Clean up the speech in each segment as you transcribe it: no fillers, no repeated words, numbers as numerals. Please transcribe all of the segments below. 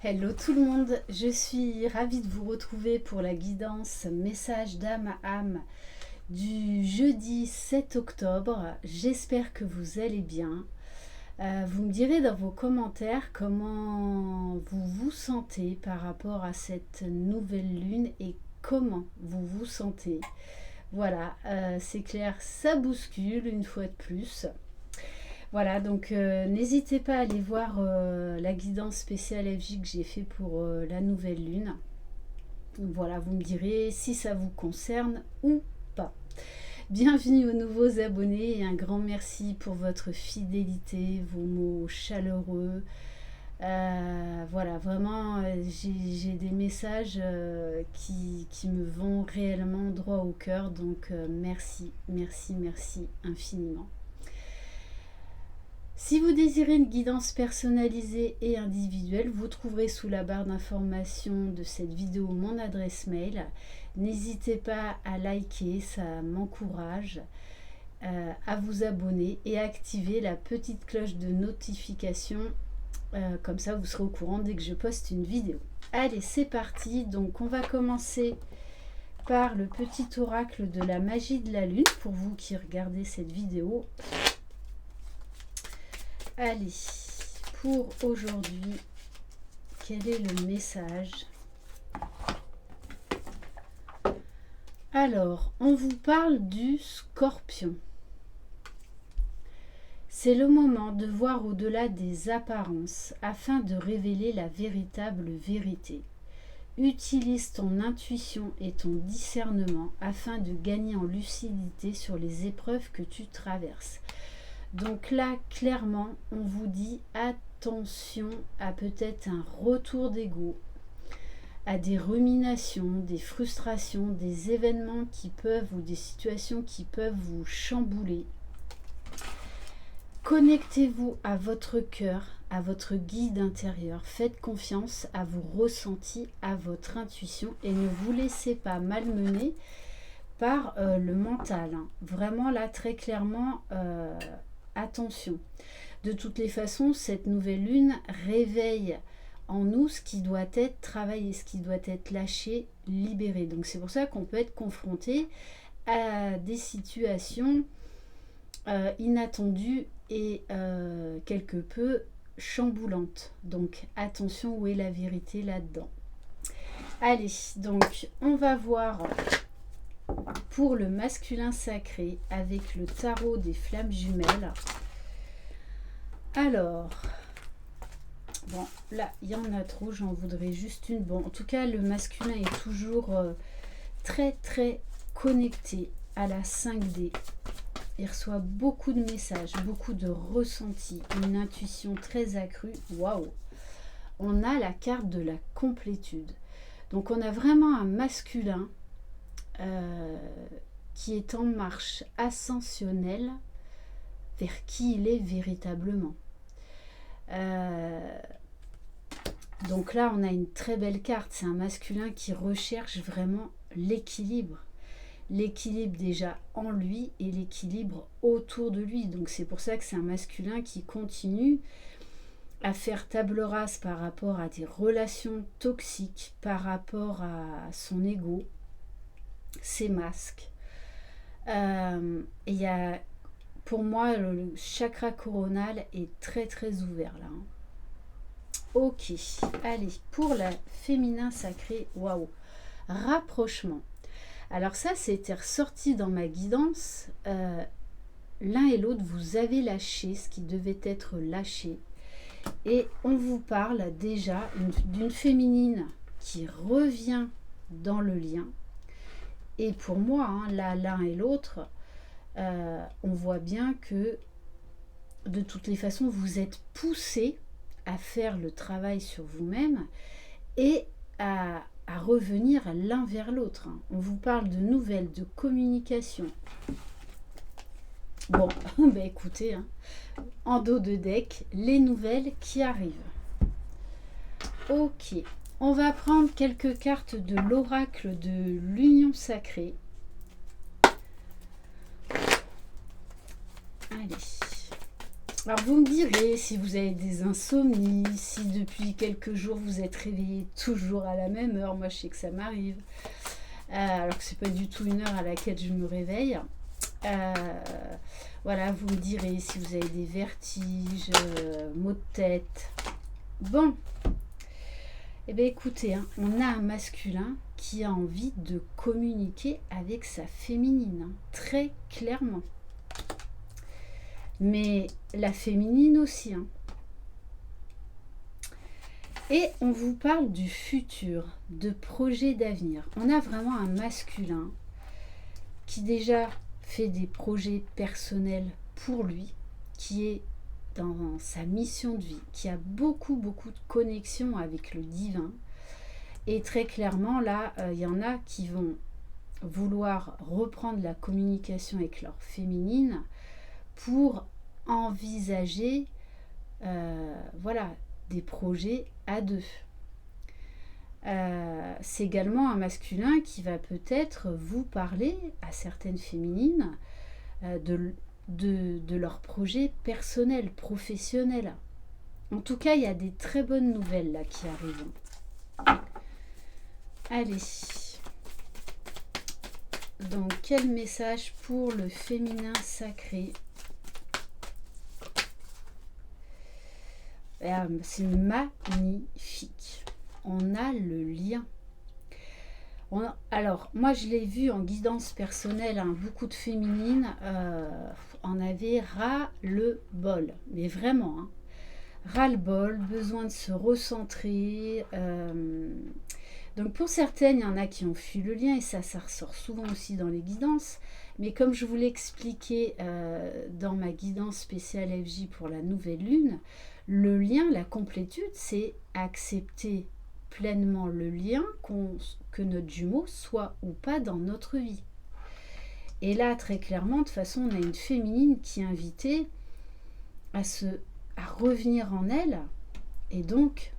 Hello tout le monde, je suis ravie de vous retrouver pour la guidance message d'âme à âme du jeudi 7 octobre. J'espère que vous allez bien. Vous me direz dans vos commentaires comment vous vous sentez par rapport à cette nouvelle lune et comment vous vous sentez. Voilà, c'est clair, ça bouscule une fois de plus. Voilà, donc n'hésitez pas à aller voir la guidance spéciale FJ que j'ai fait pour la nouvelle lune. Voilà, vous me direz si ça vous concerne ou pas. Bienvenue aux nouveaux abonnés et un grand merci pour votre fidélité, vos mots chaleureux. Voilà, vraiment, j'ai des messages qui me vont réellement droit au cœur. Donc merci, merci, merci infiniment. Si vous désirez une guidance personnalisée et individuelle, vous trouverez sous la barre d'information de cette vidéo mon adresse mail. N'hésitez pas à liker, ça m'encourage, à vous abonner et à activer la petite cloche de notification. Comme ça, vous serez au courant dès que je poste une vidéo. Allez, c'est parti. Donc, on va commencer par le petit oracle de la magie de la lune pour vous qui regardez cette vidéo. Allez, pour aujourd'hui, quel est le message? Alors, on vous parle du Scorpion. C'est le moment de voir au-delà des apparences afin de révéler la véritable vérité. Utilise ton intuition et ton discernement afin de gagner en lucidité sur les épreuves que tu traverses. Donc là, clairement, on vous dit attention à peut-être un retour d'ego, à des ruminations, des frustrations, des événements qui peuvent ou des situations qui peuvent vous chambouler. Connectez-vous à votre cœur, à votre guide intérieur. Faites confiance à vos ressentis, à votre intuition et ne vous laissez pas malmener par le mental. Vraiment là, très clairement, attention. De toutes les façons, cette nouvelle lune réveille en nous ce qui doit être travaillé, ce qui doit être lâché, libéré. Donc c'est pour ça qu'on peut être confronté à des situations inattendues et quelque peu chamboulantes. Donc attention, où est la vérité là-dedans? Allez, donc on va voir pour le masculin sacré avec le tarot des flammes jumelles. Alors, bon, là, il y en a trop, j'en voudrais juste une. Bon, en tout cas, le masculin est toujours très, très connecté à la 5D. Il reçoit beaucoup de messages, beaucoup de ressentis, une intuition très accrue. Waouh! On a la carte de la complétude. Donc, on a vraiment un masculin qui est en marche ascensionnelle vers qui il est véritablement. Donc là, on a une très belle carte. C'est un masculin qui recherche vraiment l'équilibre. L'équilibre déjà en lui et l'équilibre autour de lui. Donc c'est pour ça que c'est un masculin qui continue à faire table rase par rapport à des relations toxiques, par rapport à son ego, ses masques. Il y a, pour moi, le chakra coronal est très très ouvert là. Ok, allez, pour la féminin sacré, waouh, rapprochement. Alors ça, c'était ressorti dans ma guidance. L'un et l'autre, vous avez lâché ce qui devait être lâché. Et on vous parle déjà d'une féminine qui revient dans le lien. Et pour moi, hein, là, l'un et l'autre, on voit bien que de toutes les façons, vous êtes poussés à faire le travail sur vous-même et à revenir l'un vers l'autre. On vous parle de nouvelles, de communication. Bon, ben écoutez, hein, en dos de deck, les nouvelles qui arrivent. Ok, on va prendre quelques cartes de l'oracle de l'union sacrée. Allez. Alors vous me direz si vous avez des insomnies, si depuis depuis quelques jours vous êtes réveillé toujours à la même heure. Moi je sais que ça m'arrive. Alors que c'est pas du tout une heure à laquelle je me réveille. Voilà, vous me direz si vous avez des vertiges, maux de tête. Bon, eh bien écoutez, hein, on a un masculin qui a envie de communiquer avec sa féminine, hein, très clairement. Mais la féminine aussi. Hein. Et on vous parle du futur, de projets d'avenir. On a vraiment un masculin qui déjà fait des projets personnels pour lui, qui est dans sa mission de vie, qui a beaucoup de connexion avec le divin. Et très clairement, là, il y en a qui vont vouloir reprendre la communication avec leur féminine pour envisager voilà, des projets à deux. C'est également un masculin qui va peut-être vous parler à certaines féminines de leurs projets personnels, professionnels. En tout cas, il y a des très bonnes nouvelles là qui arrivent. Allez. Donc, quel message pour le féminin sacré? C'est magnifique. On a le lien. Alors, moi je l'ai vu en guidance personnelle, hein, beaucoup de féminines en avaient ras-le-bol. Mais vraiment, hein, ras-le-bol, besoin de se recentrer. Donc pour certaines, il y en a qui ont fui le lien et ça ressort souvent aussi dans les guidances. Mais comme je vous l'ai expliqué dans ma guidance spéciale FJ pour la nouvelle lune, le lien, la complétude, c'est accepter pleinement le lien, que notre jumeau soit ou pas dans notre vie. Et là, très clairement, de toute façon, on a une féminine qui est invitée à revenir en elle et donc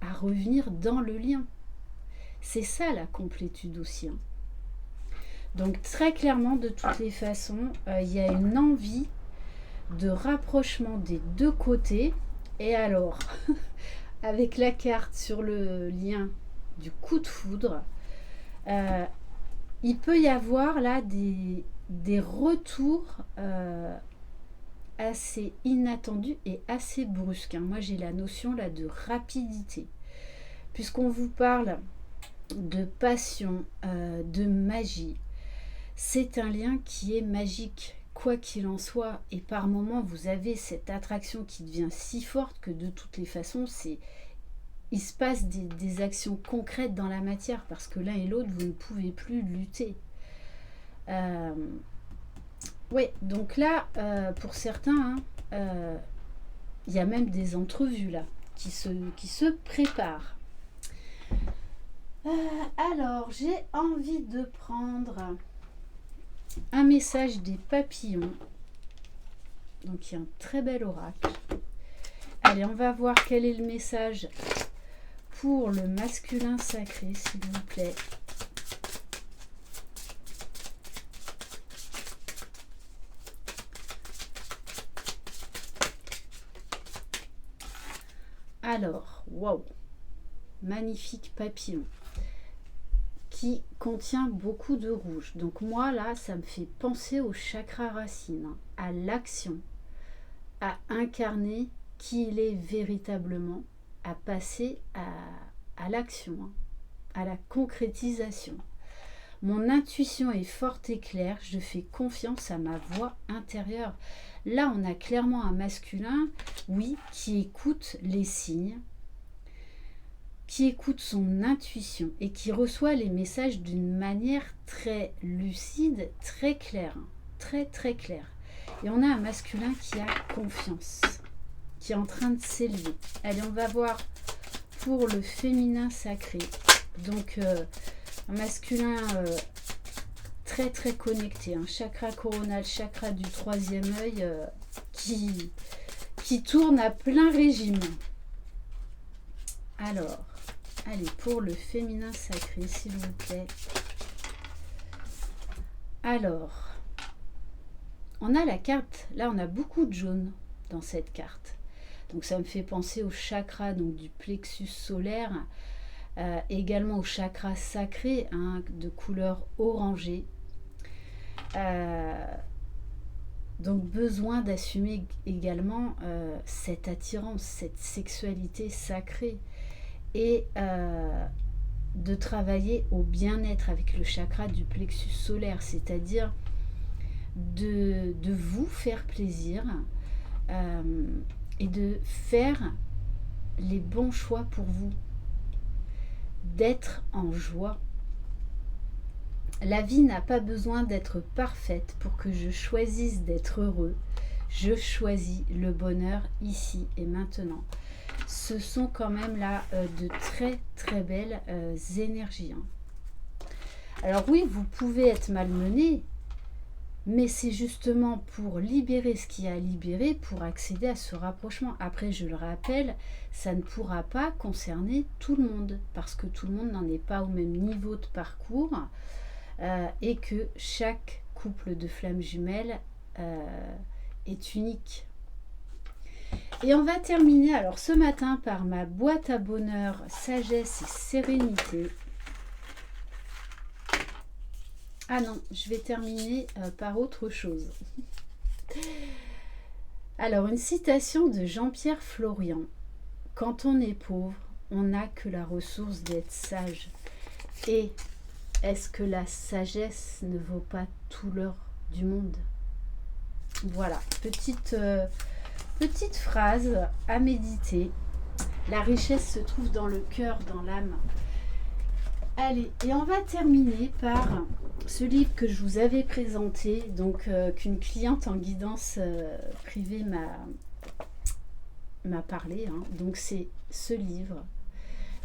à revenir dans le lien. C'est ça la complétude aussi. Hein. Donc très clairement, de toutes les façons, il y a une envie de rapprochement des deux côtés. Et alors, avec la carte sur le lien du coup de foudre, il peut y avoir là des retours assez inattendus et assez brusques. Hein. Moi, j'ai la notion là de rapidité. Puisqu'on vous parle de passion, de magie, c'est un lien qui est magique. Quoi qu'il en soit, et par moments vous avez cette attraction qui devient si forte que de toutes les façons, il se passe des actions concrètes dans la matière parce que l'un et l'autre, vous ne pouvez plus lutter. Oui, donc là, pour certains, il y a même des entrevues là qui se préparent. Alors, j'ai envie de prendre un message des papillons. Donc il y a un très bel oracle. Allez, on va voir quel est le message pour le masculin sacré, s'il vous plaît. Alors, waouh, magnifique papillon qui contient beaucoup de rouge. Donc moi là, ça me fait penser au chakra racine, hein, à l'action, à incarner qui il est véritablement, à passer à l'action, hein, à la concrétisation. Mon intuition est forte et claire, je fais confiance à ma voix intérieure. Là, on a clairement un masculin, oui, qui écoute les signes, qui écoute son intuition et qui reçoit les messages d'une manière très lucide, très claire, très très claire. Et on a un masculin qui a confiance, qui est en train de s'élever. Allez, on va voir pour le féminin sacré. Donc, un masculin très très connecté, un chakra coronal, chakra du troisième œil qui tourne à plein régime. Alors, allez, pour le féminin sacré, s'il vous plaît. Alors, on a la carte, là on a beaucoup de jaune dans cette carte. Donc ça me fait penser au chakra donc, du plexus solaire, également au chakra sacré hein, de couleur orangée. Donc besoin d'assumer également cette attirance, cette sexualité sacrée et de travailler au bien-être avec le chakra du plexus solaire, c'est-à-dire de vous faire plaisir et de faire les bons choix pour vous, d'être en joie. La vie n'a pas besoin d'être parfaite pour que je choisisse d'être heureux. Je choisis le bonheur ici et maintenant. Ce sont quand même là de très très belles énergies. Hein. Alors oui, vous pouvez être malmené, mais c'est justement pour libérer ce qu'il y a à libérer, pour accéder à ce rapprochement. Après, je le rappelle, ça ne pourra pas concerner tout le monde, parce que tout le monde n'en est pas au même niveau de parcours. Et que chaque couple de flammes jumelles est unique. Et on va terminer alors ce matin par ma boîte à bonheur, sagesse et sérénité. Ah non, je vais terminer par autre chose. Alors, une citation de Jean-Pierre Florian. Quand on est pauvre, on n'a que la ressource d'être sage. Et est-ce que la sagesse ne vaut pas tout l'or du monde? Voilà, petite phrase à méditer. La richesse se trouve dans le cœur, dans l'âme. Allez, et on va terminer par ce livre que je vous avais présenté, donc qu'une cliente en guidance privée m'a parlé. Hein. Donc c'est ce livre.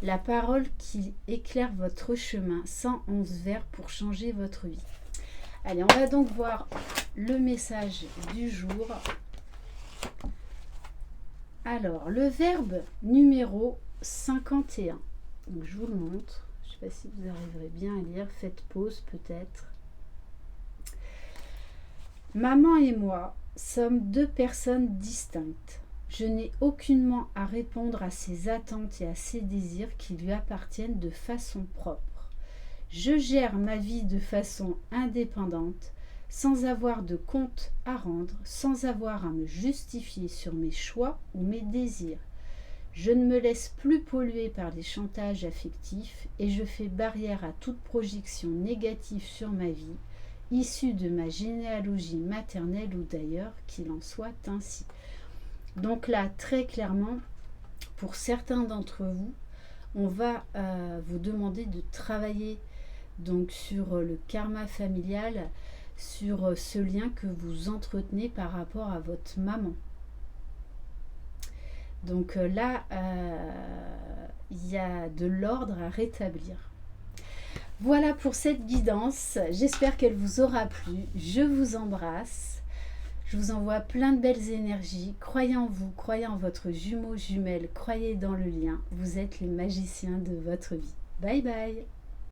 La parole qui éclaire votre chemin, 111 vers pour changer votre vie. Allez, on va donc voir le message du jour. Alors, le verbe numéro 51. Donc, je vous le montre. Je ne sais pas si vous arriverez bien à lire. Faites pause peut-être. Maman et moi sommes deux personnes distinctes. Je n'ai aucunement à répondre à ses attentes et à ses désirs qui lui appartiennent de façon propre. Je gère ma vie de façon indépendante, sans avoir de compte à rendre, sans avoir à me justifier sur mes choix ou mes désirs. Je ne me laisse plus polluer par les chantages affectifs et je fais barrière à toute projection négative sur ma vie, issue de ma généalogie maternelle ou d'ailleurs, qu'il en soit ainsi. Donc là, très clairement, pour certains d'entre vous, on va vous demander de travailler donc sur le karma familial, sur ce lien que vous entretenez par rapport à votre maman. Donc là, il y a de l'ordre à rétablir. Voilà pour cette guidance. J'espère qu'elle vous aura plu. Je vous embrasse. Je vous envoie plein de belles énergies. Croyez en vous, croyez en votre jumeau, jumelle, croyez dans le lien. Vous êtes les magiciens de votre vie. Bye bye.